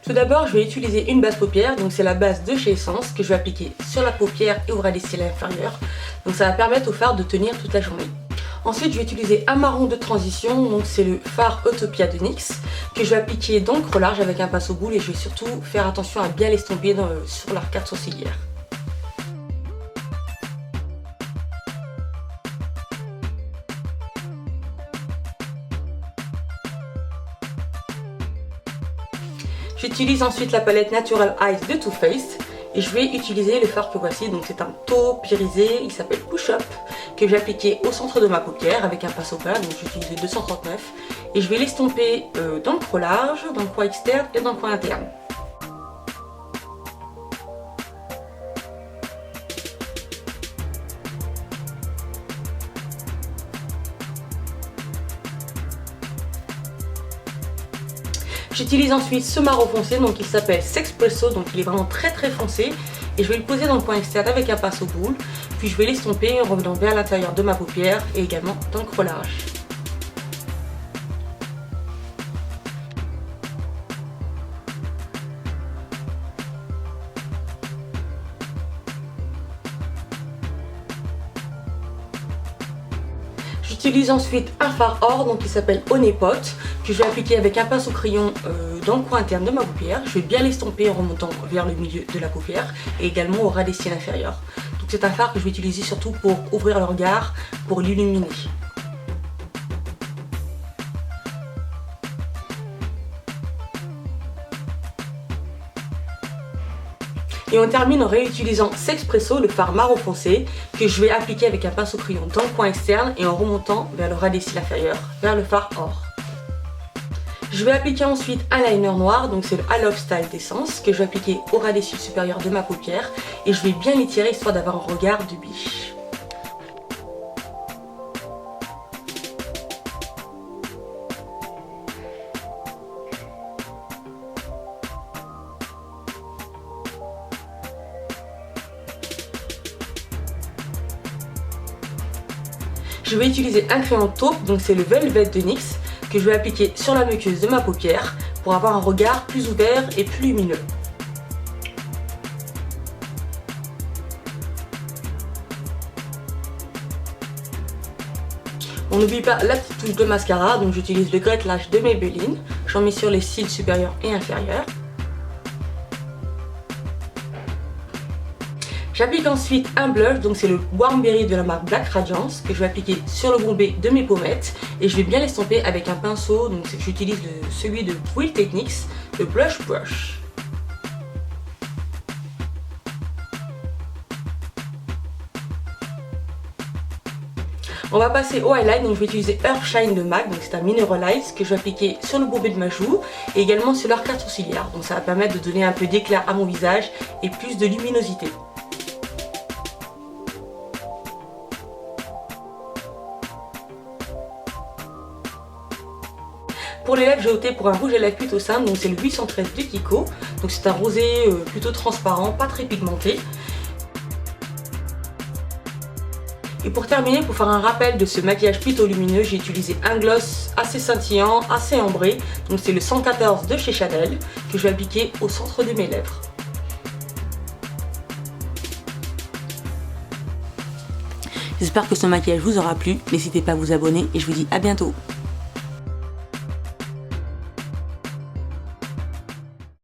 Tout d'abord, je vais utiliser une base paupière, donc c'est la base de chez Essence que je vais appliquer sur la paupière et au ras des cils inférieurs. Donc ça va permettre au fard de tenir toute la journée. Ensuite, je vais utiliser un marron de transition, donc c'est le fard Autopia de NYX, que je vais appliquer dans le creux large avec un pinceau boule et je vais surtout faire attention à bien l'estomper sur l'arcade sourcilière. J'utilise ensuite la palette Natural Eyes de Too Faced et je vais utiliser le fard que voici, donc c'est un taupe irisé, il s'appelle Push Up, que j'ai appliqué au centre de ma paupière avec un pinceau plat, donc j'utilise le 239 et je vais l'estomper dans le creux large, dans le coin externe et dans le coin interne. J'utilise ensuite ce marron foncé, donc il s'appelle Sexpresso, donc il est vraiment très foncé. Et je vais le poser dans le coin externe avec un pinceau boule, puis je vais l'estomper en revenant vers l'intérieur de ma paupière et également dans le creux large. J'utilise ensuite un fard or, donc il s'appelle Honey Pot, que je vais appliquer avec un pinceau crayon dans le coin interne de ma paupière. Je vais bien l'estomper en remontant vers le milieu de la paupière et également au ras des cils inférieurs. Donc c'est un fard que je vais utiliser surtout pour ouvrir le regard, pour l'illuminer. Et on termine en réutilisant Sexpresso, le fard marron foncé, que je vais appliquer avec un pinceau crayon dans le coin externe et en remontant vers le ras des cils inférieurs, vers le fard or. Je vais appliquer ensuite un liner noir, donc c'est le I Love Style d'Essence, que je vais appliquer au ras des cils supérieurs de ma paupière et je vais bien l'étirer histoire d'avoir un regard de biche. Je vais utiliser un crayon taupe, donc c'est le Velvet de NYX, que je vais appliquer sur la muqueuse de ma paupière pour avoir un regard plus ouvert et plus lumineux. On n'oublie pas la petite touche de mascara, donc j'utilise le Great Lash de Maybelline. J'en mets sur les cils supérieurs et inférieurs. J'applique ensuite un blush, donc c'est le Warm Berry de la marque Black Radiance, que je vais appliquer sur le bombé de mes pommettes et je vais bien l'estomper avec un pinceau, donc j'utilise celui de Will Techniques, le Blush Brush. On va passer au highlight, donc je vais utiliser Earth Shine de MAC, donc c'est un Mineralize que je vais appliquer sur le bombé de ma joue et également sur l'arcade sourcilière, donc ça va permettre de donner un peu d'éclat à mon visage et plus de luminosité. Pour les lèvres, j'ai opté pour un rouge à lèvres plutôt simple, donc c'est le 813 de Kiko. Donc c'est un rosé plutôt transparent, pas très pigmenté. Et pour terminer, pour faire un rappel de ce maquillage plutôt lumineux, j'ai utilisé un gloss assez scintillant, assez ambré. Donc c'est le 114 de chez Chanel, que je vais appliquer au centre de mes lèvres. J'espère que ce maquillage vous aura plu. N'hésitez pas à vous abonner et je vous dis à bientôt.